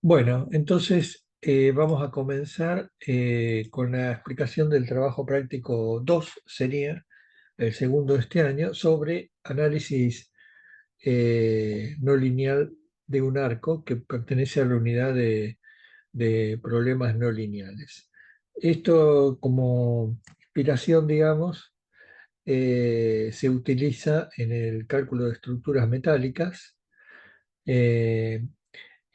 Bueno, entonces vamos a comenzar con la explicación del trabajo práctico 2 sería el segundo de este año, sobre análisis no lineal de un arco que pertenece a la unidad de problemas no lineales. Esto como inspiración, digamos, se utiliza en el cálculo de estructuras metálicas eh,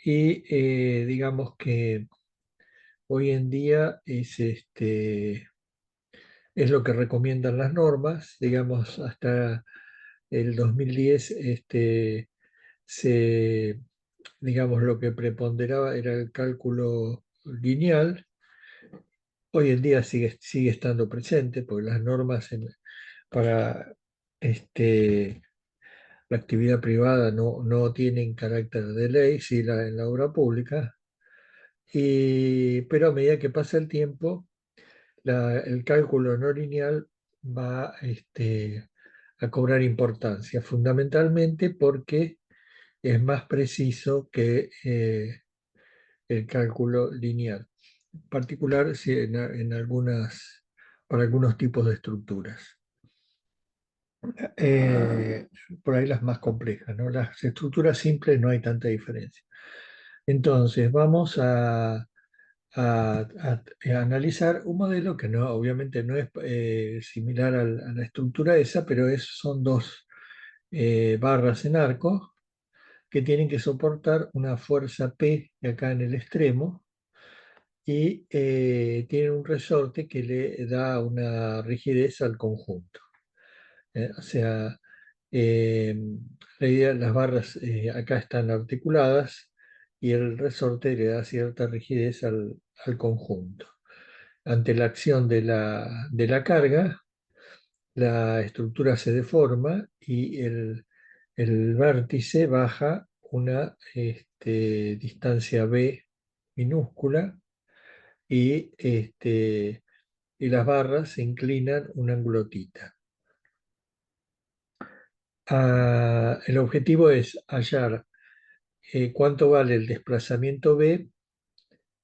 y digamos que hoy en día es lo que recomiendan las normas, digamos, hasta el 2010 se, digamos, lo que preponderaba era el cálculo lineal. Hoy en día sigue estando presente, porque las normas para este, la actividad privada no tienen carácter de ley, sí en la obra pública, pero a medida que pasa el tiempo, el cálculo no lineal va a cobrar importancia, fundamentalmente porque es más preciso que el cálculo lineal, en particular si para algunos tipos de estructuras. Eh, por ahí las más complejas, ¿no? Las estructuras simples no hay tanta diferencia. Entonces, vamos a analizar un modelo que no, obviamente no es similar a la estructura esa, pero son dos barras en arco que tienen que soportar una fuerza P acá en el extremo y tienen un resorte que le da una rigidez al conjunto. O sea, eh, la idea, las barras acá están articuladas y el resorte le da cierta rigidez al conjunto. Ante la acción de la carga, la estructura se deforma y el vértice baja una distancia b minúscula y las barras se inclinan un ángulo θ. El objetivo es hallar cuánto vale el desplazamiento b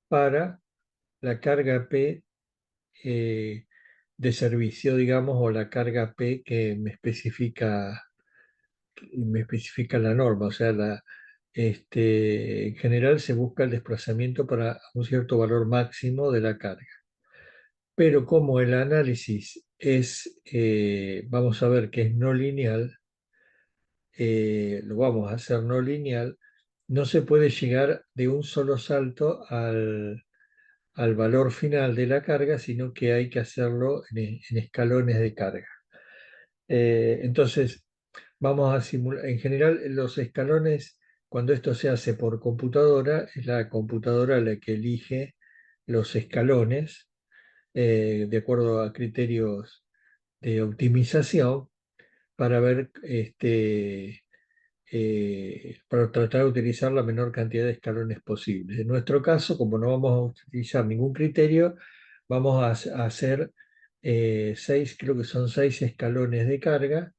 para la carga P eh, de servicio, digamos, o la carga P que me especifica la norma. O sea, en general se busca el desplazamiento para un cierto valor máximo de la carga. Pero como el análisis vamos a ver que es no lineal, lo vamos a hacer no lineal, no se puede llegar de un solo salto al valor final de la carga, sino que hay que hacerlo en escalones de carga. Entonces, vamos a simular, en general, los escalones, cuando esto se hace por computadora, es la computadora la que elige los escalones de acuerdo a criterios de optimización para ver para tratar de utilizar la menor cantidad de escalones posibles. En nuestro caso, como no vamos a utilizar ningún criterio, vamos a hacer creo que son 6 escalones de carga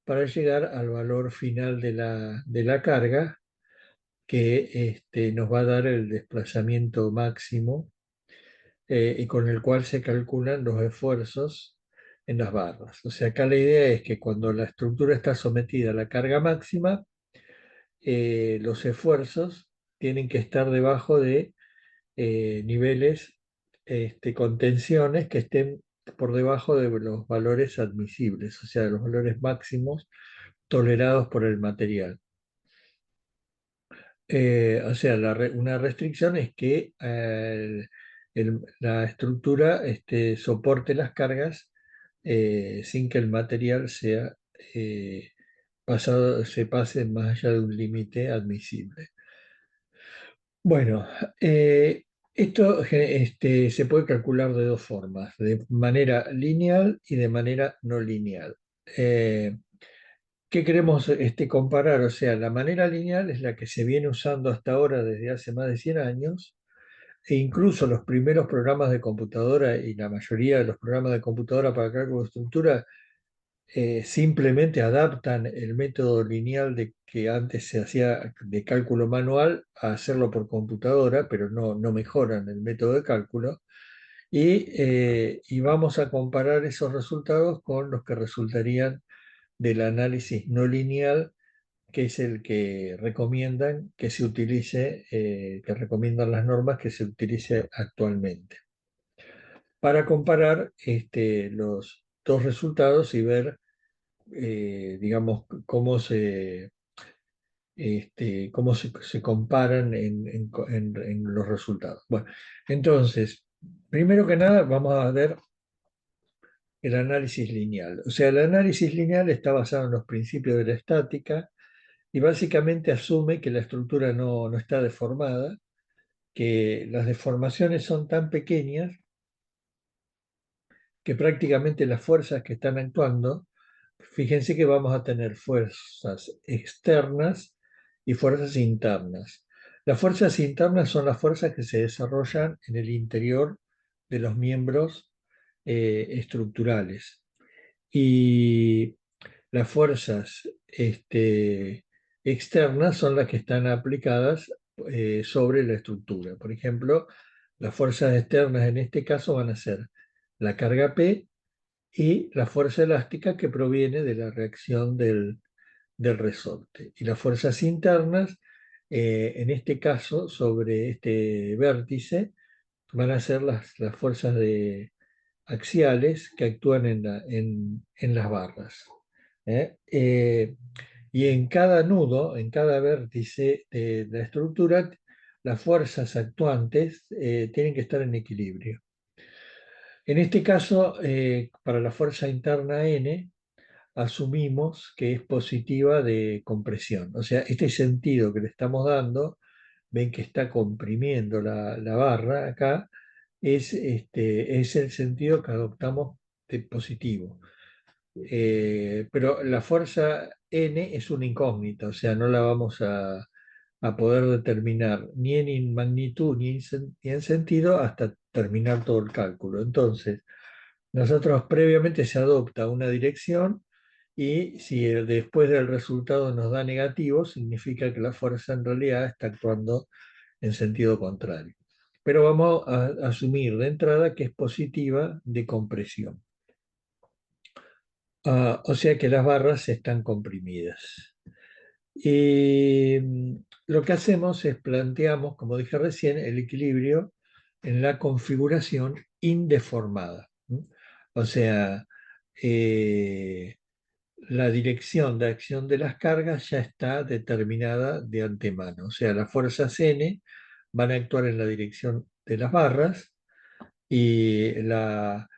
para llegar al valor final de la carga que nos va a dar el desplazamiento máximo y con el cual se calculan los esfuerzos en las barras. O sea, acá la idea es que cuando la estructura está sometida a la carga máxima, los esfuerzos tienen que estar debajo de niveles con tensiones que estén por debajo de los valores admisibles, o sea, de los valores máximos tolerados por el material. O sea, una restricción es que la estructura soporte las cargas sin que el material eh, se pase más allá de un límite admisible. Bueno, esto se puede calcular de dos formas, de manera lineal y de manera no lineal. Eh, ¿Qué queremos comparar? O sea, la manera lineal es la que se viene usando hasta ahora desde hace más de 100 años, e incluso los primeros programas de computadora y la mayoría de los programas de computadora para cálculo de estructura simplemente adaptan el método lineal que antes se hacía de cálculo manual a hacerlo por computadora, pero no mejoran el método de cálculo. Y vamos a comparar esos resultados con los que resultarían del análisis no lineal, que es el que recomiendan que se utilice, que recomiendan las normas que se utilice actualmente, para comparar los dos resultados y ver, digamos, cómo se comparan en los resultados. Bueno, entonces, primero que nada, vamos a ver el análisis lineal. O sea, el análisis lineal está basado en los principios de la estática y básicamente asume que la estructura no está deformada, que las deformaciones son tan pequeñas que prácticamente las fuerzas que están actuando, fíjense que vamos a tener fuerzas externas y fuerzas internas. Las fuerzas internas son las fuerzas que se desarrollan en el interior de los miembros estructurales. Y las fuerzas externas son las que están aplicadas sobre la estructura. Por ejemplo, las fuerzas externas en este caso van a ser la carga P y la fuerza elástica que proviene de la reacción del resorte. Y las fuerzas internas, en este caso, sobre este vértice, van a ser las fuerzas axiales que actúan en las barras. ¿Eh? Y en cada nudo, en cada vértice de la estructura, las fuerzas actuantes tienen que estar en equilibrio. En este caso, para la fuerza interna N, asumimos que es positiva de compresión. O sea, este sentido que le estamos dando, ven que está comprimiendo la barra acá, es el sentido que adoptamos de positivo. Pero la fuerza N es una incógnita, o sea, no la vamos a poder determinar ni en magnitud ni en sentido hasta terminar todo el cálculo. Entonces, nosotros previamente se adopta una dirección y si después del resultado nos da negativo, significa que la fuerza en realidad está actuando en sentido contrario. Pero vamos a asumir de entrada que es positiva de compresión. O sea que las barras están comprimidas. Y lo que hacemos es planteamos, como dije recién, el equilibrio en la configuración indeformada. O sea, eh, la dirección de acción de las cargas ya está determinada de antemano. O sea, las fuerzas N van a actuar en la dirección de las barras y la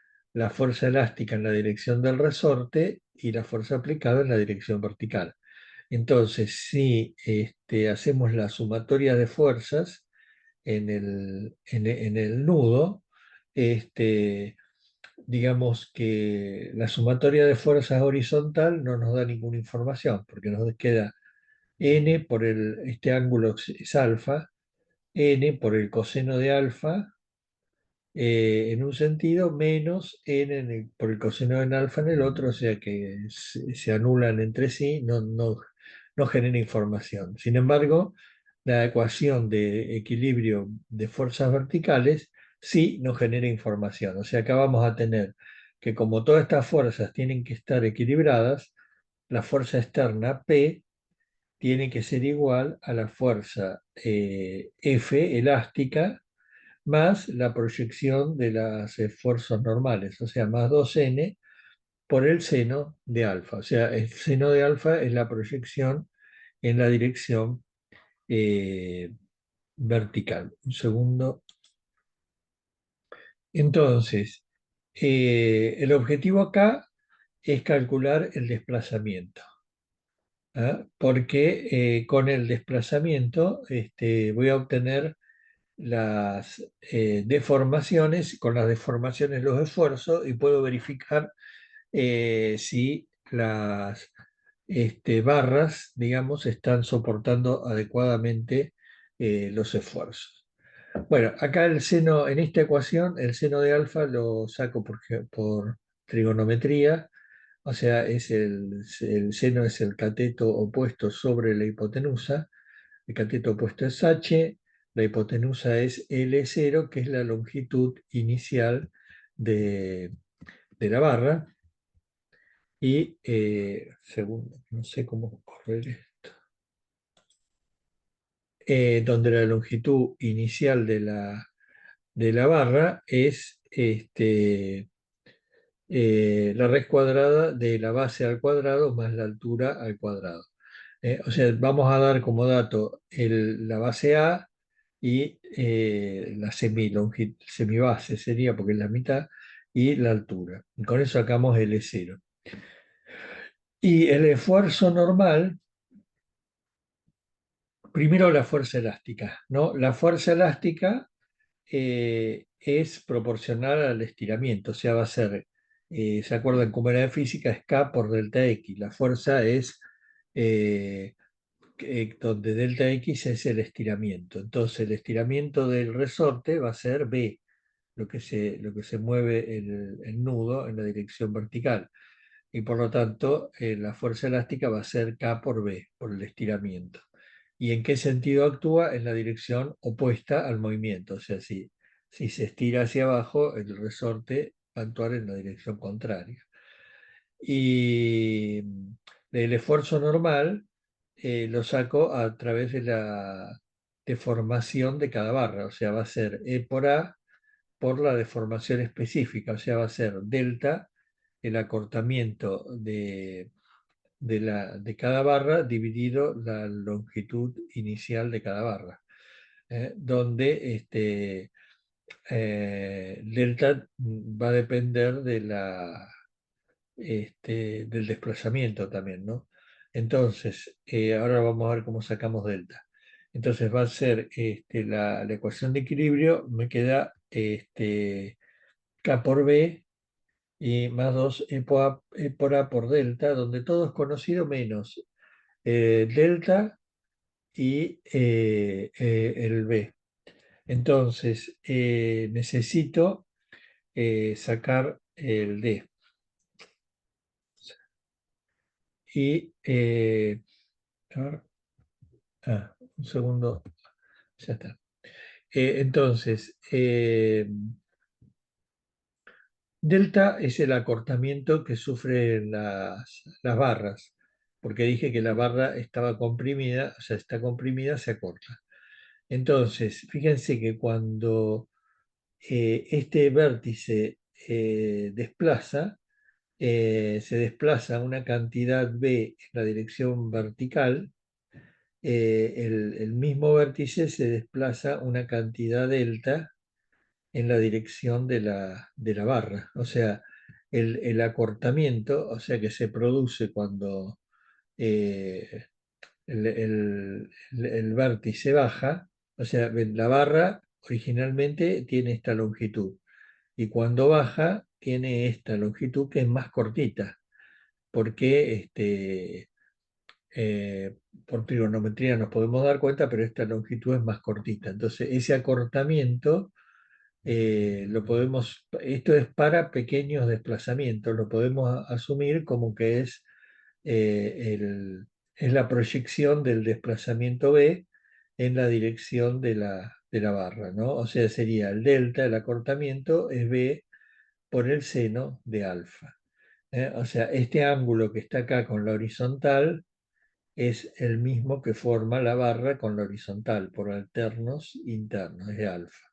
fuerza elástica en la dirección del resorte y la fuerza aplicada en la dirección vertical. Entonces, si hacemos la sumatoria de fuerzas en el nudo, este, digamos que la sumatoria de fuerzas horizontal no nos da ninguna información, porque nos queda n por este ángulo es alfa, n por el coseno de alfa en un sentido, menos n por el coseno en alfa en el otro, o sea que se anulan entre sí, no genera información. Sin embargo, la ecuación de equilibrio de fuerzas verticales sí nos genera información. O sea, acá vamos a tener que como todas estas fuerzas tienen que estar equilibradas, la fuerza externa P tiene que ser igual a la fuerza F elástica más la proyección de los esfuerzos normales, o sea, más 2n por el seno de alfa. O sea, el seno de alfa es la proyección en la dirección eh, vertical. Un segundo. Entonces, el objetivo acá es calcular el desplazamiento. ¿Ah? Porque con el desplazamiento voy a obtener las deformaciones, con las deformaciones los esfuerzos y puedo verificar si las barras, digamos, están soportando adecuadamente los esfuerzos. Bueno, acá el seno, en esta ecuación, el seno de alfa lo saco por trigonometría, o sea, el seno es el cateto opuesto sobre la hipotenusa, el cateto opuesto es H, la hipotenusa es L0, que es la longitud inicial de, de la barra, y segundo, no sé cómo correr esto, donde la longitud inicial de la barra es la raíz cuadrada de la base al cuadrado más la altura al cuadrado. O sea, vamos a dar como dato la base A y la semibase sería, porque es la mitad, y la altura. Y con eso sacamos L0. Y el esfuerzo normal, primero la fuerza elástica, ¿no? La fuerza elástica es proporcional al estiramiento, o sea, va a ser, ¿se acuerdan cómo era de física? Es K por delta X. La fuerza es eh, donde delta X es el estiramiento. Entonces, el estiramiento del resorte va a ser B, lo que se mueve el nudo en la dirección vertical. Y por lo tanto, la fuerza elástica va a ser K por B, por el estiramiento. ¿Y en qué sentido actúa? En la dirección opuesta al movimiento. O sea, si se estira hacia abajo, el resorte va a actuar en la dirección contraria. Y el esfuerzo normal lo saco a través de la deformación de cada barra. O sea, va a ser E por A por la deformación específica. O sea, va a ser delta el acortamiento de cada barra dividido la longitud inicial de cada barra, donde delta va a depender del desplazamiento también, ¿no? Entonces, ahora vamos a ver cómo sacamos delta. Entonces va a ser la ecuación de equilibrio, me queda K por B y más 2 E por A por delta, donde todo es conocido menos delta y el B. Entonces, necesito sacar el D. Y, a ver, un segundo, ya está. Entonces, delta es el acortamiento que sufren las barras, porque dije que la barra estaba comprimida, o sea, está comprimida, se acorta. Entonces, fíjense que cuando este vértice se desplaza una cantidad B en la dirección vertical, el mismo vértice se desplaza una cantidad delta en la dirección de la barra. O sea, el acortamiento, o sea, que se produce cuando eh, el vértice baja, o sea, la barra originalmente tiene esta longitud y cuando baja tiene esta longitud que es más cortita, porque por trigonometría nos podemos dar cuenta, pero esta longitud es más cortita. Entonces, ese acortamiento lo podemos, esto es para pequeños desplazamientos, lo podemos asumir como que es la proyección del desplazamiento B en la dirección de la barra, ¿no? O sea, sería el delta, el acortamiento, es B por el seno de alfa. O sea, este ángulo que está acá con la horizontal es el mismo que forma la barra con la horizontal, por alternos internos, es de alfa.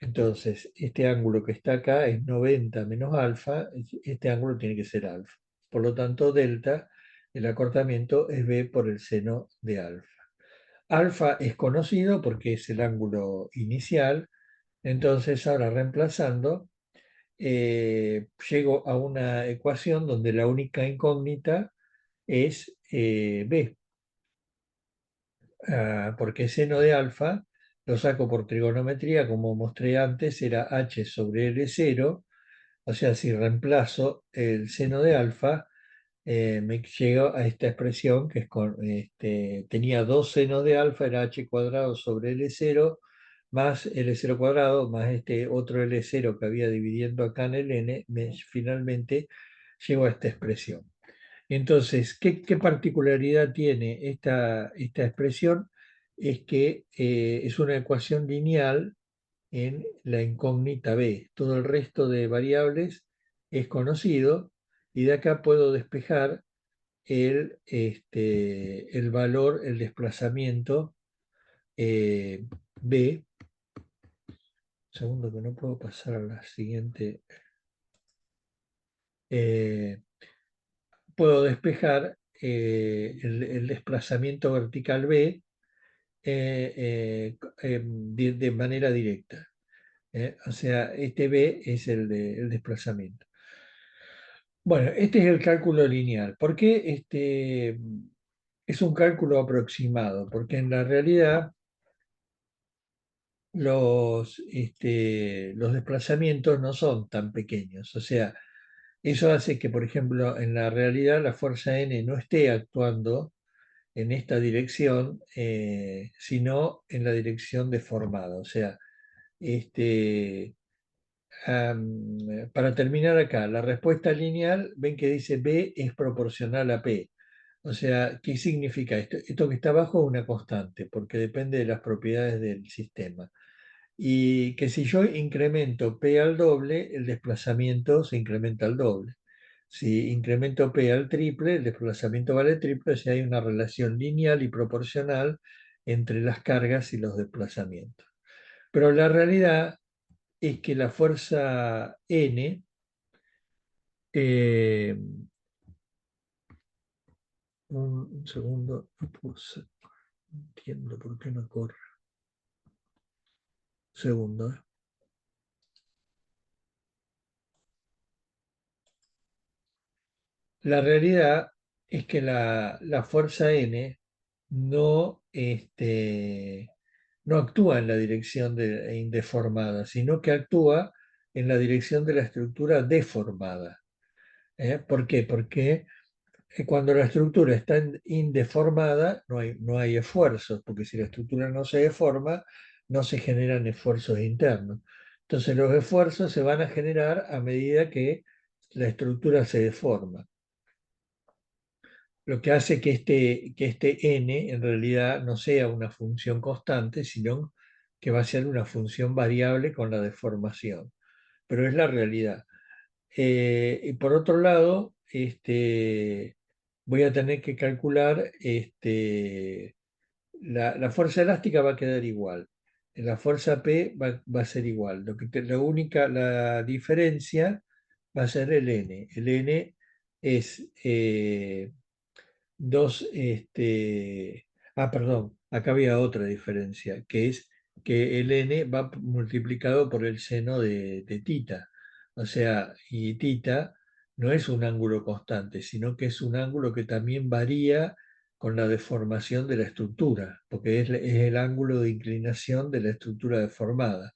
Entonces, este ángulo que está acá es 90 menos alfa, este ángulo tiene que ser alfa. Por lo tanto, delta, el acortamiento es B por el seno de alfa. Alfa es conocido porque es el ángulo inicial, entonces ahora reemplazando, llego a una ecuación donde la única incógnita es B, porque seno de alfa lo saco por trigonometría, como mostré antes, era h sobre L0, o sea, si reemplazo el seno de alfa, me llego a esta expresión que es tenía dos senos de alfa, era h cuadrado sobre L0 más L0 cuadrado, más este otro L0 que había dividiendo acá en el n, finalmente llego a esta expresión. Entonces, ¿qué particularidad tiene esta expresión? Es que es una ecuación lineal en la incógnita B. Todo el resto de variables es conocido y de acá puedo despejar el valor, el desplazamiento B. Un segundo que no puedo pasar a la siguiente. Eh, Puedo despejar el desplazamiento vertical B de manera directa. O sea, este B es el desplazamiento. Bueno, este es el cálculo lineal. ¿Por qué es un cálculo aproximado? Porque en la realidad los desplazamientos no son tan pequeños. O sea, eso hace que, por ejemplo, en la realidad la fuerza N no esté actuando en esta dirección, sino en la dirección deformada. O sea, este, para terminar acá, la respuesta lineal, ven que dice B es proporcional a P. O sea, ¿qué significa esto? Esto que está abajo es una constante, porque depende de las propiedades del sistema. Y que si yo incremento P al doble, el desplazamiento se incrementa al doble. Si incremento P al triple, el desplazamiento vale triple, si hay una relación lineal y proporcional entre las cargas y los desplazamientos. Pero la realidad es que la fuerza N, eh, un segundo, no entiendo por qué no corre. Segundo. La realidad es que la fuerza N no, no actúa en la dirección indeformada, sino que actúa en la dirección de la estructura deformada. ¿Por qué? Porque cuando la estructura está indeformada, no hay esfuerzos, porque si la estructura no se deforma, no se generan esfuerzos internos. Entonces los esfuerzos se van a generar a medida que la estructura se deforma, lo que hace que este n en realidad no sea una función constante, sino que va a ser una función variable con la deformación. Pero es la realidad. Y por otro lado, voy a tener que calcular, la fuerza elástica va a quedar igual. La fuerza P va a ser igual. La diferencia va a ser el N. El N es 2, perdón, acá había otra diferencia, que es que el n va multiplicado por el seno de tita. O sea, y tita no es un ángulo constante, sino que es un ángulo que también varía con la deformación de la estructura, porque es el ángulo de inclinación de la estructura deformada.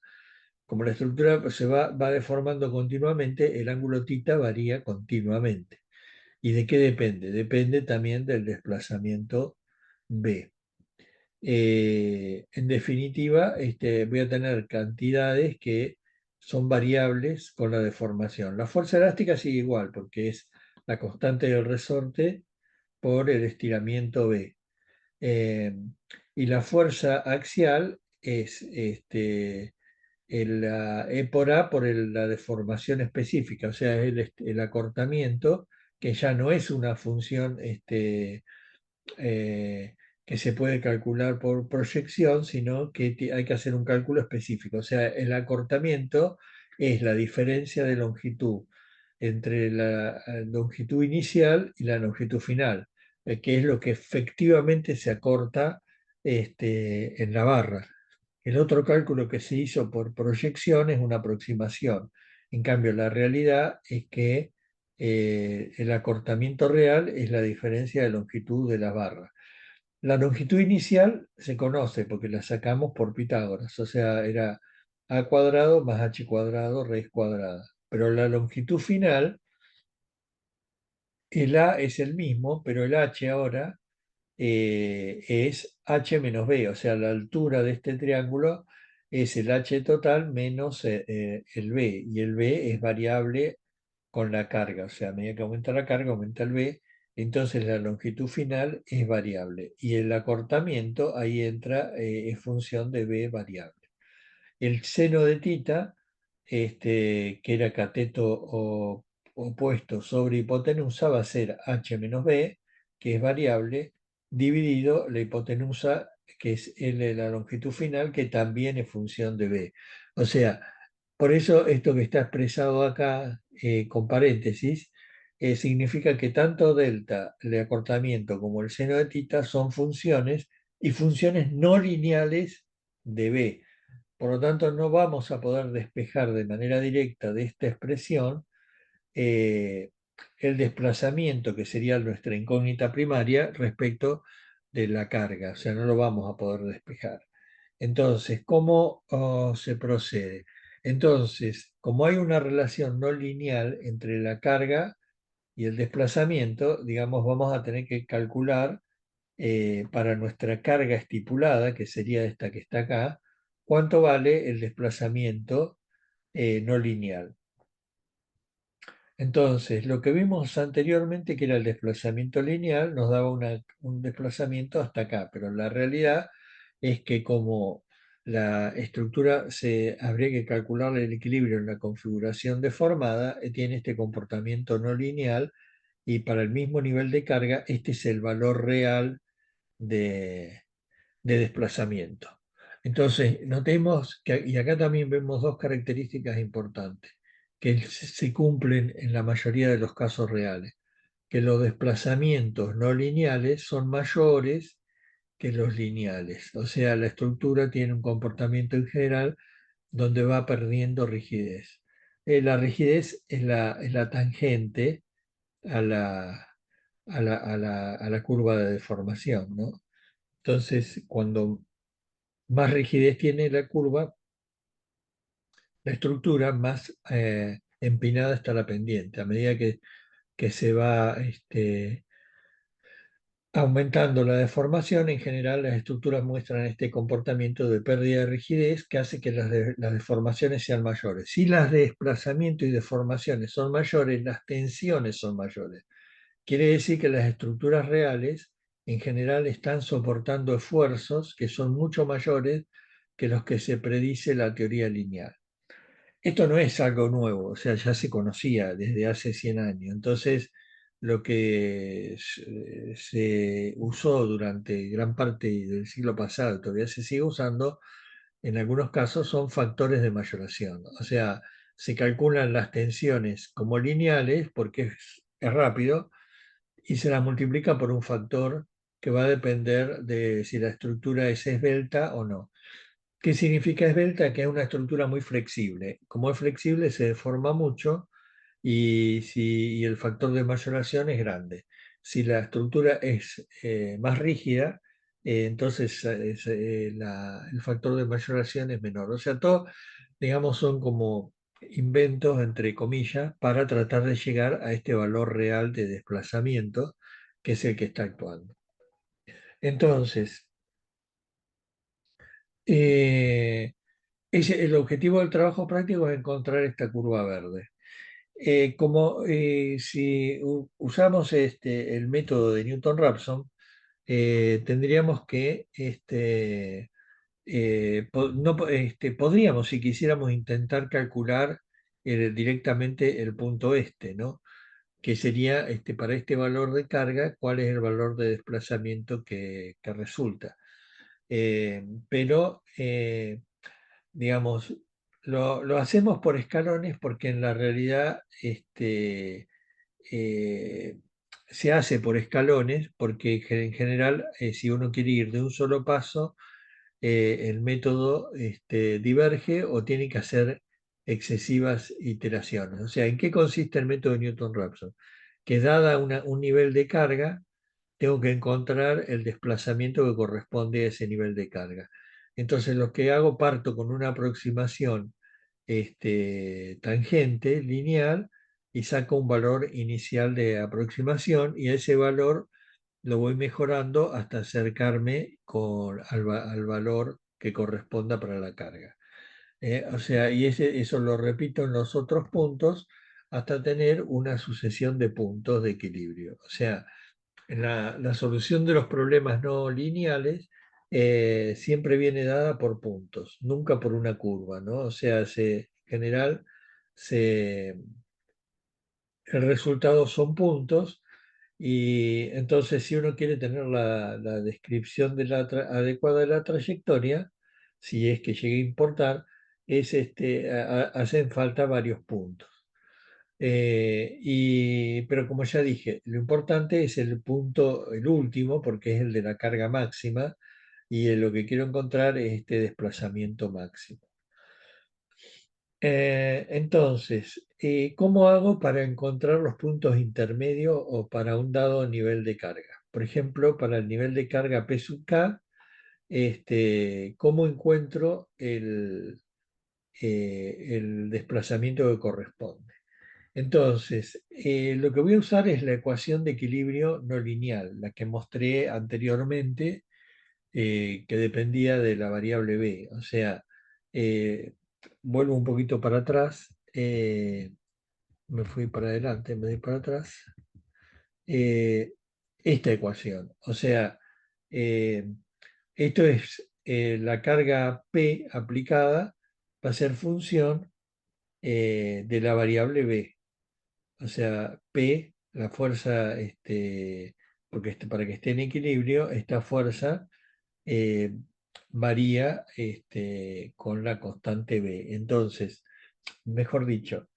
Como la estructura va deformando continuamente, el ángulo tita varía continuamente. ¿Y de qué depende? Depende también del desplazamiento B. En definitiva, voy a tener cantidades que son variables con la deformación. La fuerza elástica sigue igual, porque es la constante del resorte por el estiramiento B. Eh, y la fuerza axial es E por A por la deformación específica, o sea, es el acortamiento, que ya no es una función eh, que se puede calcular por proyección, sino que hay que hacer un cálculo específico. O sea, el acortamiento es la diferencia de longitud entre la longitud inicial y la longitud final, que es lo que efectivamente se acorta en la barra. El otro cálculo que se hizo por proyección es una aproximación. En cambio, la realidad es que el acortamiento real es la diferencia de longitud de las barras. La longitud inicial se conoce porque la sacamos por Pitágoras, o sea, era a cuadrado más h cuadrado raíz cuadrada. Pero la longitud final, el a es el mismo, pero el h ahora es h menos b, o sea, la altura de este triángulo es el h total menos el b, y el b es variable con la carga. O sea, a medida que aumenta la carga, aumenta el B, entonces la longitud final es variable. Y el acortamiento ahí entra, es función de B variable. El seno de tita, que era cateto opuesto sobre hipotenusa, va a ser h menos b, que es variable, dividido la hipotenusa, que es la longitud final, que también es función de b. O sea, por eso esto que está expresado acá, con paréntesis, significa que tanto delta, el acortamiento, como el seno de tita son funciones y funciones no lineales de b. Por lo tanto, no vamos a poder despejar de manera directa de esta expresión, eh, el desplazamiento, que sería nuestra incógnita primaria, respecto de la carga. O sea, no lo vamos a poder despejar. Entonces, ¿cómo se procede? Entonces, como hay una relación no lineal entre la carga y el desplazamiento, digamos, vamos a tener que calcular, para nuestra carga estipulada, que sería esta que está acá, cuánto vale el desplazamiento, no lineal. Entonces, lo que vimos anteriormente, que era el desplazamiento lineal, nos daba un desplazamiento hasta acá, pero la realidad es que como la estructura habría que calcular el equilibrio en la configuración deformada, tiene este comportamiento no lineal, y para el mismo nivel de carga, este es el valor real de, de desplazamiento. Entonces, notemos que, y acá también vemos dos características importantes que se cumplen en la mayoría de los casos reales, que los desplazamientos no lineales son mayores que los lineales. O sea, la estructura tiene un comportamiento en general donde va perdiendo rigidez. La rigidez es la tangente a la curva de deformación, ¿no? Entonces, cuando más rigidez tiene la curva, la estructura, más empinada está la pendiente. A medida que se va, aumentando la deformación, en general las estructuras muestran este comportamiento de pérdida de rigidez que hace que las deformaciones sean mayores. Si las desplazamientos y deformaciones son mayores, las tensiones son mayores. Quiere decir que las estructuras reales en general están soportando esfuerzos que son mucho mayores que los que se predice la teoría lineal. Esto no es algo nuevo, o sea, ya se conocía desde hace 100 años. Entonces, lo que se usó durante gran parte del siglo pasado, todavía se sigue usando, en algunos casos son factores de mayoración. O sea, se calculan las tensiones como lineales porque es rápido, y se la multiplica por un factor que va a depender de si la estructura es esbelta o no. ¿Qué significa esbelta? Que es una estructura muy flexible. Como es flexible, se deforma mucho, y el factor de mayoración es grande. Si la estructura es más rígida, entonces el factor de mayoración es menor. O sea, todo, digamos, son como inventos, entre comillas, para tratar de llegar a este valor real de desplazamiento, que es el que está actuando. Entonces, eh, el objetivo del trabajo práctico es encontrar esta curva verde. Como si usamos el método de Newton-Raphson, tendríamos que, no, podríamos, si quisiéramos, intentar calcular directamente el punto ¿no? Que sería, para este valor de carga, cuál es el valor de desplazamiento que resulta. Pero, digamos, lo hacemos por escalones porque en la realidad, eh, se hace por escalones porque en general, si uno quiere ir de un solo paso, el método, diverge o tiene que hacer excesivas iteraciones. O sea, ¿en qué consiste el método de Newton-Raphson? Que dada un nivel de carga, tengo que encontrar el desplazamiento que corresponde a ese nivel de carga. Entonces, lo que hago, parto con una aproximación, tangente, lineal, y saco un valor inicial de aproximación, y ese valor lo voy mejorando hasta acercarme al valor que corresponda para la carga. O sea, y eso lo repito en los otros puntos hasta tener una sucesión de puntos de equilibrio. O sea, la solución de los problemas no lineales siempre viene dada por puntos, nunca por una curva, ¿no? O sea, en general, se, el resultado son puntos y entonces si uno quiere tener la descripción de adecuada de la trayectoria, si es que llegue a importar, hacen falta varios puntos. Pero como ya dije, lo importante es el punto, el último, porque es el de la carga máxima, y lo que quiero encontrar es este desplazamiento máximo. Entonces, ¿cómo hago para encontrar los puntos intermedios o para un dado nivel de carga? Por ejemplo, para el nivel de carga P sub K, ¿cómo encuentro el desplazamiento que corresponde? Entonces, lo que voy a usar es la ecuación de equilibrio no lineal, la que mostré anteriormente, que dependía de la variable b. O sea, eh, vuelvo un poquito para atrás, me fui para adelante, me di para atrás. eh, Esta ecuación, o sea, eh, esto es la carga P aplicada, va a ser función de la variable b. O sea, P, la fuerza, porque para que esté en equilibrio, esta fuerza eh, varía con la constante B. Entonces, mejor dicho,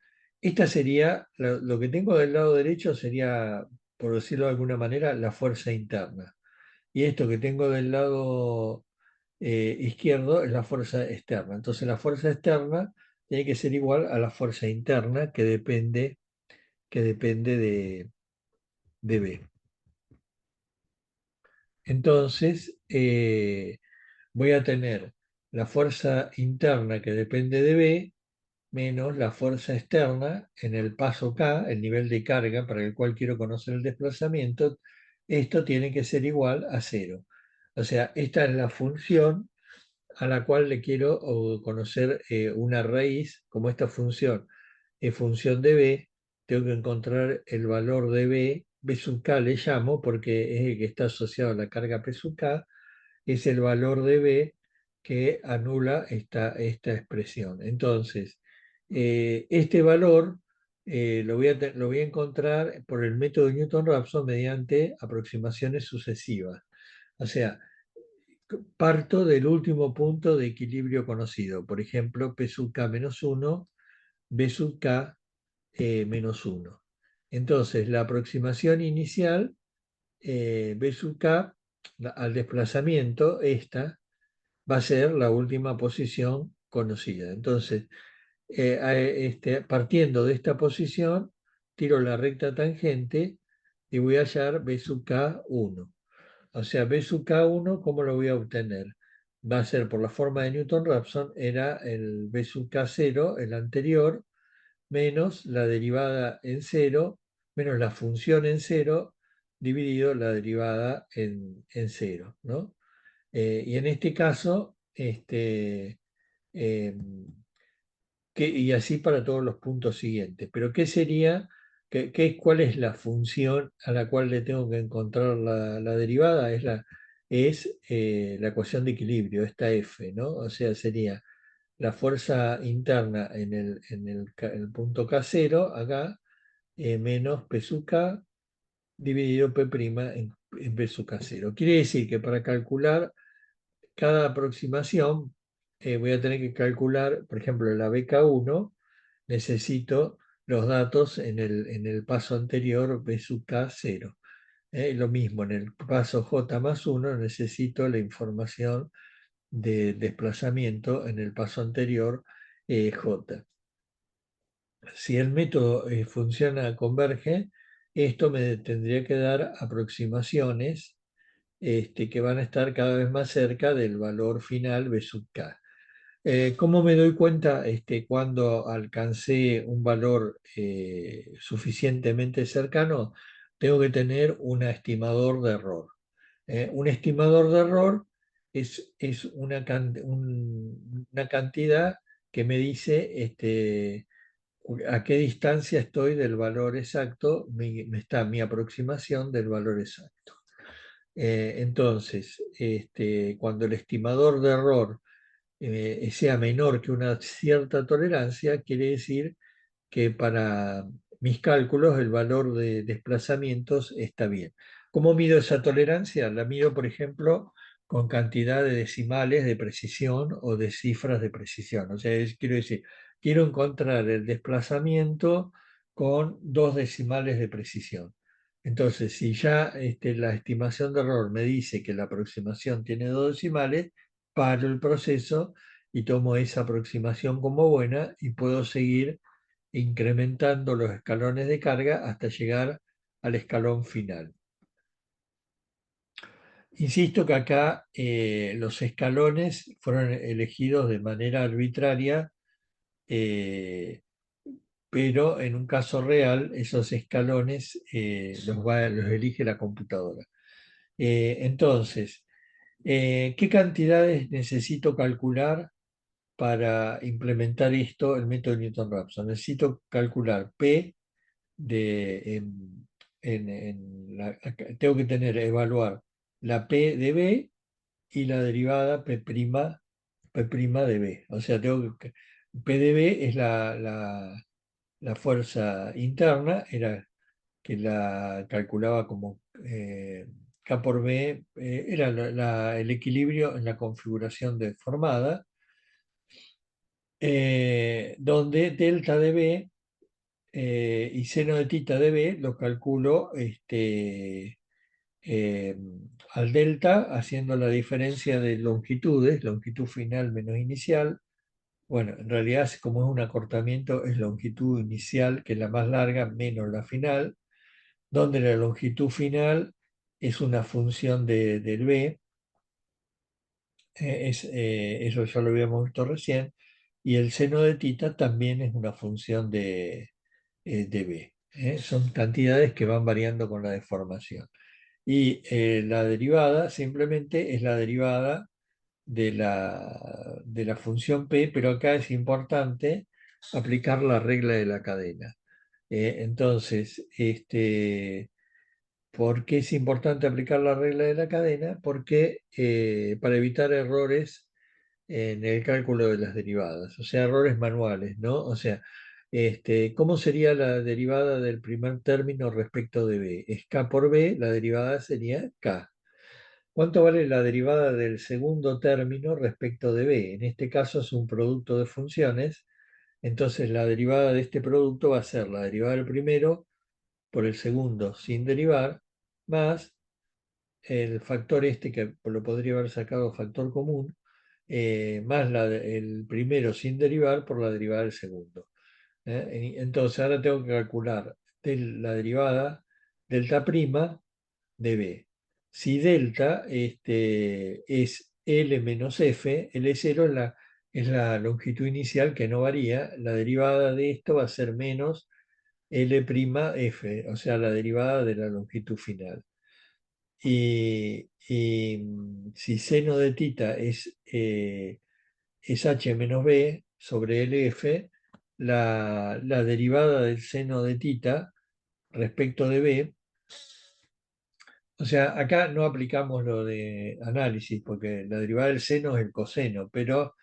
esta sería, lo que tengo del lado derecho sería, por decirlo de alguna manera, la fuerza interna. Y esto que tengo del lado izquierdo es la fuerza externa. Entonces, la fuerza externa tiene que ser igual a la fuerza interna que depende de B. Entonces, voy a tener la fuerza interna que depende de B menos la fuerza externa en el paso K, el nivel de carga para el cual quiero conocer el desplazamiento. Esto tiene que ser igual a cero. O sea, esta es la función a la cual le quiero conocer una raíz, como esta función es función de b, tengo que encontrar el valor de b sub k le llamo porque es el que está asociado a la carga p sub k, es el valor de b que anula esta expresión. Entonces, este valor lo voy a encontrar por el método de Newton-Raphson mediante aproximaciones sucesivas. O sea, parto del último punto de equilibrio conocido, por ejemplo, P sub K menos 1, B sub K menos 1. Entonces, la aproximación inicial, B sub K, al desplazamiento, esta va a ser la última posición conocida. Entonces, partiendo de esta posición, tiro la recta tangente y voy a hallar B sub K 1. O sea, B sub K1, ¿cómo lo voy a obtener? Va a ser por la forma de Newton-Raphson, era el B sub K0, el anterior, menos la derivada en cero, menos la función en cero, dividido la derivada en cero, ¿no? Y en este caso, eh, y así para todos los puntos siguientes. Pero ¿qué sería, cuál es la función a la cual le tengo que encontrar la derivada? Es la ecuación de equilibrio, esta F, ¿no? O sea, sería la fuerza interna en el punto K0, acá, menos P sub K dividido P' en P sub K0. Quiere decir que para calcular cada aproximación, voy a tener que calcular, por ejemplo, la BK1, necesito los datos en el paso anterior B sub K 0. Lo mismo, en el paso J más 1 necesito la información de desplazamiento en el paso anterior J. Si el método converge, esto me tendría que dar aproximaciones que van a estar cada vez más cerca del valor final B sub K. ¿Cómo me doy cuenta cuando alcancé un valor suficientemente cercano? Tengo que tener un estimador de error. Un estimador de error es una cantidad que me dice a qué distancia estoy del valor exacto, está mi aproximación del valor exacto. Entonces, cuando el estimador de error sea menor que una cierta tolerancia, quiere decir que para mis cálculos el valor de desplazamientos está bien. ¿Cómo mido esa tolerancia? La mido, por ejemplo, con cantidad de decimales de precisión o de cifras de precisión. O sea, quiero decir, quiero encontrar el desplazamiento con 2 decimales de precisión. Entonces, si ya la estimación de error me dice que la aproximación tiene 2 decimales, paro el proceso y tomo esa aproximación como buena y puedo seguir incrementando los escalones de carga hasta llegar al escalón final. Insisto que acá los escalones fueron elegidos de manera arbitraria, eh, pero en un caso real esos escalones los elige la computadora. Entonces, ¿qué cantidades necesito calcular para implementar esto, el método Newton-Raphson? Necesito calcular P tengo que evaluar la P de B y la derivada P' de B. O sea, P de B es la fuerza interna, era que la calculaba como K por B, era el equilibrio en la configuración deformada, donde delta de B y seno de tita de B lo calculo eh, al delta haciendo la diferencia de longitudes, longitud final menos inicial. Bueno, en realidad como es un acortamiento es longitud inicial, que es la más larga, menos la final, donde la longitud final es una función del B, eso ya lo habíamos visto recién, y el seno de tita también es una función de B. Son cantidades que van variando con la deformación. Y la derivada simplemente es la derivada de la función P, pero acá es importante aplicar la regla de la cadena. Entonces, ¿por qué es importante aplicar la regla de la cadena? Porque para evitar errores en el cálculo de las derivadas, o sea, errores manuales, ¿no? O sea, ¿cómo sería la derivada del primer término respecto de b? Es k por b, la derivada sería k. ¿Cuánto vale la derivada del segundo término respecto de b? En este caso es un producto de funciones, entonces la derivada de este producto va a ser la derivada del primero por el segundo sin derivar, más el factor que lo podría haber sacado factor común, más el primero sin derivar por la derivada del segundo. Entonces ahora tengo que calcular la derivada delta prima de B. Si delta es L menos F, L0 es la longitud inicial que no varía, la derivada de esto va a ser menos L'F, o sea, la derivada de la longitud final. Y si seno de tita es h menos b sobre LF, la derivada del seno de tita respecto de b, o sea, acá no aplicamos lo de análisis, porque la derivada del seno es el coseno, pero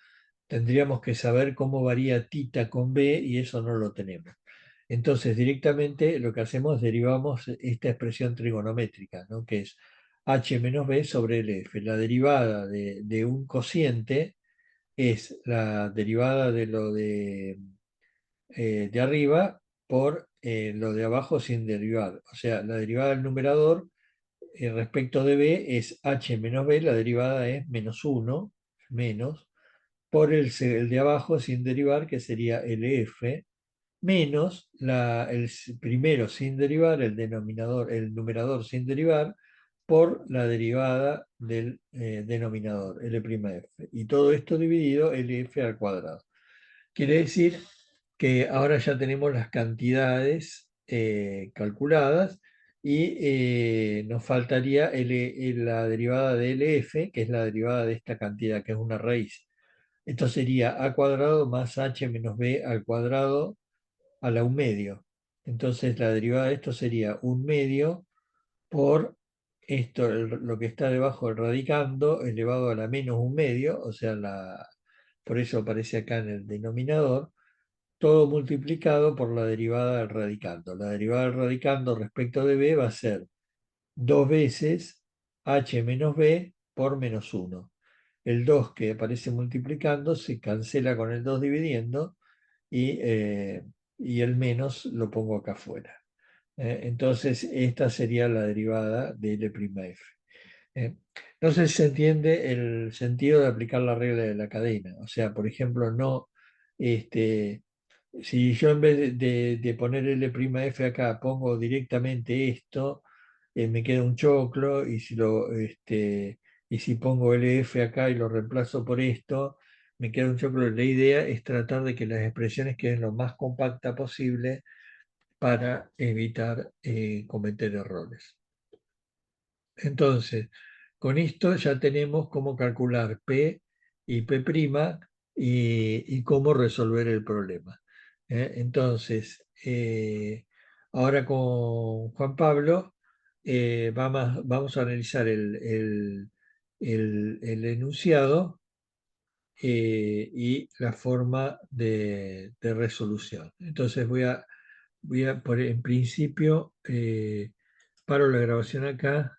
tendríamos que saber cómo varía tita con b y eso no lo tenemos. Entonces, directamente lo que hacemos es derivamos esta expresión trigonométrica, ¿no? Que es h menos b sobre LF. La derivada de un cociente es la derivada de lo de arriba por lo de abajo sin derivar. O sea, la derivada del numerador respecto de b es h menos b, la derivada es menos 1, menos, por el de abajo sin derivar, que sería LF, menos el primero sin derivar, el numerador sin derivar, por la derivada del denominador, L'F. Y todo esto dividido Lf al cuadrado. Quiere decir que ahora ya tenemos las cantidades calculadas y nos faltaría la derivada de Lf, que es la derivada de esta cantidad, que es una raíz. Esto sería a cuadrado más h menos b al cuadrado a la 1 medio. Entonces la derivada de esto sería 1 medio por esto, lo que está debajo del radicando, elevado a la menos 1 medio, o sea, por eso aparece acá en el denominador, todo multiplicado por la derivada del radicando. La derivada del radicando respecto de b va a ser 2 veces h menos b por -1. El 2 que aparece multiplicando se cancela con el 2 dividiendo y el menos lo pongo acá afuera. Entonces, esta sería la derivada de L'F. Eh, no sé si se entiende el sentido de aplicar la regla de la cadena. O sea, por ejemplo, no, este, si yo en vez de poner L'F acá pongo directamente esto, me queda un choclo, y si pongo LF acá y lo reemplazo por esto, me queda un choclo. La idea es tratar de que las expresiones queden lo más compacta posible para evitar cometer errores. Entonces, con esto ya tenemos cómo calcular P y P' y cómo resolver el problema. Entonces, ahora con Juan Pablo vamos a analizar el enunciado y la forma de resolución. Entonces en principio, paro la grabación acá